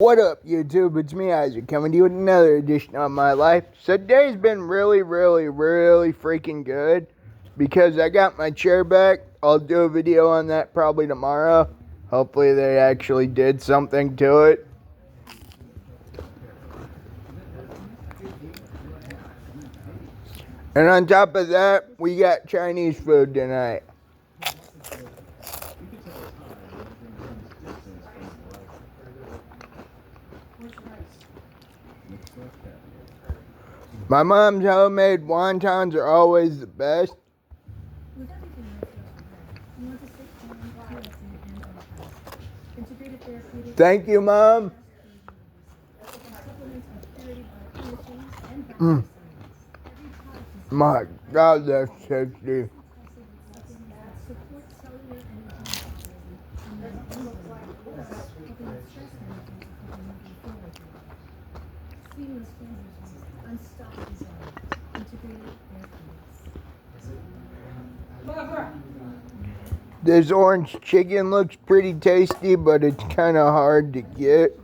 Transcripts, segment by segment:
What up, YouTube? It's me, Isaac, coming to you with another edition of my life. So today's been really freaking good because I got my chair back. I'll do a video on that probably tomorrow. Hopefully they actually did something to it. And on top of that, we got Chinese food tonight. My mom's homemade wontons are always the best. Thank you, Mom. My God, that's tasty. This orange chicken looks pretty tasty, but it's kind of hard to get,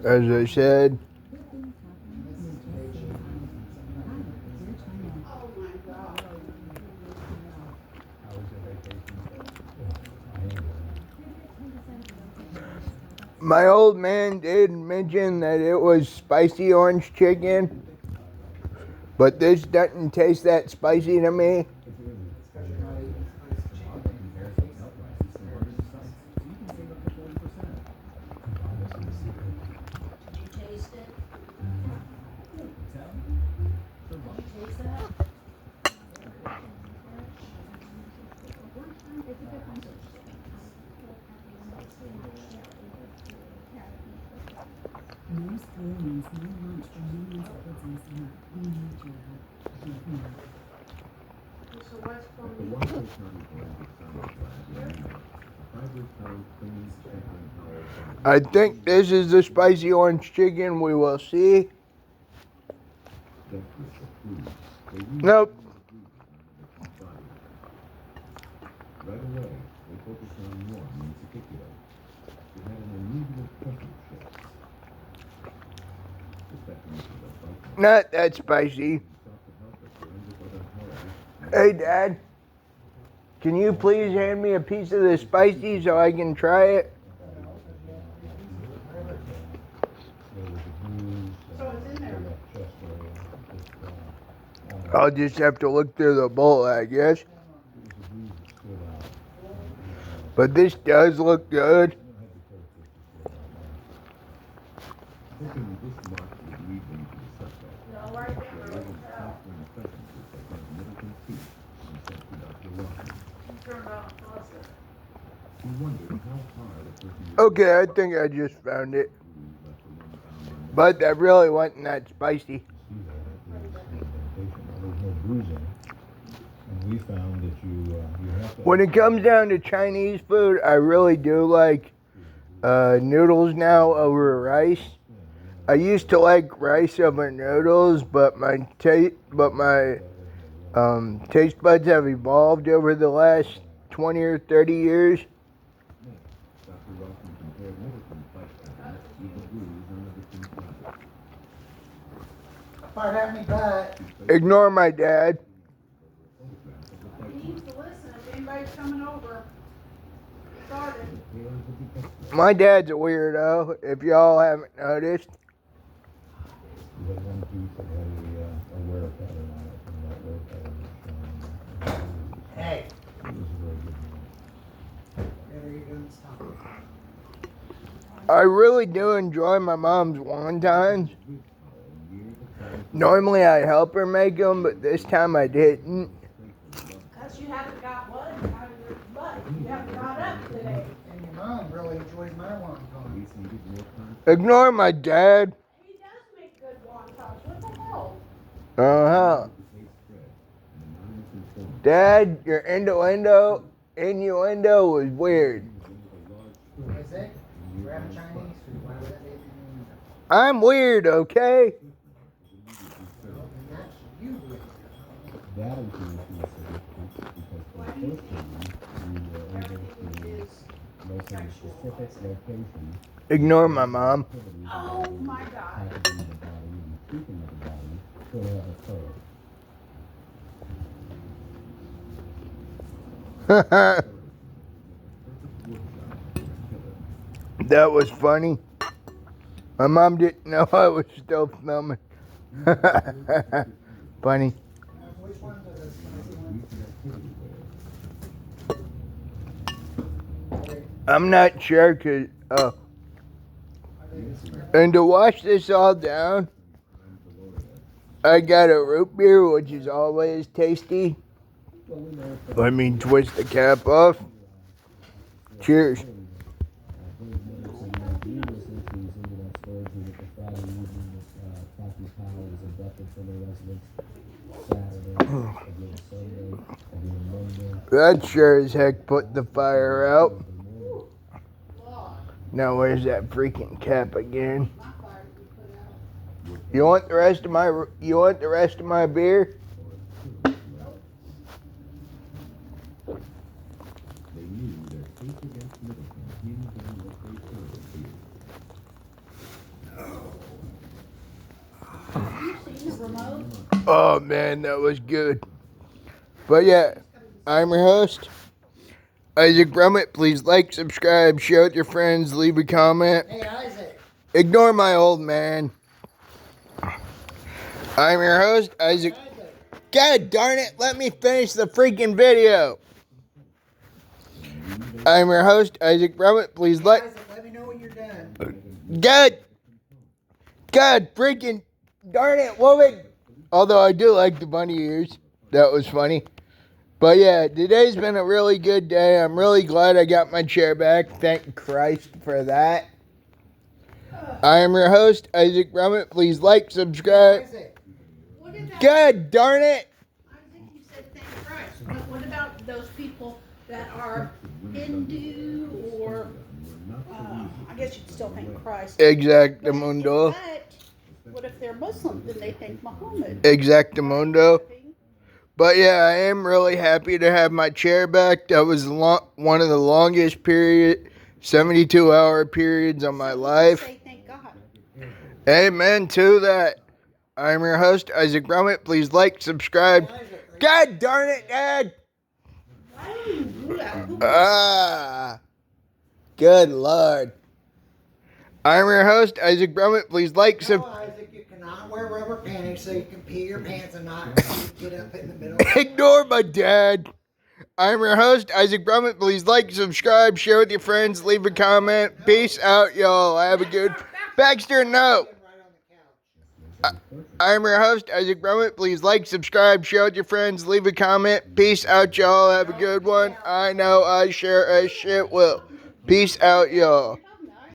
as I said. My old man did mention that it was spicy orange chicken, but this doesn't taste that spicy to me. I think this is the spicy orange chicken. We will see. Nope. Right away, they focused on one in particular. It had an unusual presence. Not that spicy. Hey, Dad. Can you please hand me a piece of the spicy so I can try it? I'll just have to look through the bowl, I guess. But this does look good. Okay, I think I just found it. But that really wasn't that spicy. When it comes down to Chinese food, I really do like noodles now over rice. I used to like rice over noodles, but my taste buds have evolved over the last 20 or 30 years. Ignore my dad. He needs to listen if anybody's coming over. Started. My dad's a weirdo, if y'all haven't noticed. Hey. I really do enjoy my mom's wontons. Normally I help her make them, but this time I didn't. Because you haven't got one out of your butt. You haven't got up today. And your mom really enjoys my wonton. Ignore my dad. He does make good wontons. What the hell? Uh-huh. Dad, your innuendo was weird. Is it? We're having Chinese food. Why would that be? I'm weird, okay? That's you weird. That is the issue because for the first time we were able to locate a specific location Ignore my mom. Oh my God. packaging of the body and treatment of the body to have a soul. That was funny. My mom didn't know I was still filming. Funny. Which ones are the spicy ones? I'm not sure, Are they the square? and to wash this all down, I got a root beer, which is always tasty. Let me twist the cap off. Cheers. That sure as heck put the fire out. Now where's that freaking cap again? You want the rest of my beer? They knew their case against Middleton hinged on what they served here. You see the remote? Oh man, that was good. But yeah, I'm your host, Isaac Brummett. Please like, subscribe, share with your friends, leave a comment. Hey, Isaac. Ignore my old man. I'm your host, Isaac. Isaac. God darn it, let me finish the freaking video. I'm your host, Isaac Brummett. Please like. Isaac, let me know when you're done. God freaking darn it, woman. Although I do like the bunny ears. That was funny. But yeah, today's been a really good day. I'm really glad I got my chair back. Thank Christ for that. I am your host, Isaac Brummett. Please like, subscribe. Isaac. What about, God darn it. Isaac, you said thank Christ, but what about those people that are Hindu or, I guess you'd still thank Christ. Exactamundo. But what if they're Muslim? Then they thank Muhammad. Exactamundo. But yeah, I am really happy to have my chair back. That was one of the longest 72-hour periods of my life. Say thank God. Amen to that. I'm your host, Isaac Brummett. Please like, subscribe. Isaac. God darn it, Dad. Why do you do that? Good Lord. I'm your host, Isaac Brummett. Please like, No, Isaac, you cannot wear rubber panties so you can pee your pants and not get up in the middle. Ignore my dad. I'm your host, Isaac Brummett. Please like, subscribe, share with your friends, leave a comment. Peace out, y'all. Have a good... Baxter, no. Right on the couch. I'm your host, Isaac Brummett. Please like, subscribe, share with your friends, leave a comment. Peace out, y'all. Have a good one. I know I share a shit will. Peace out, y'all.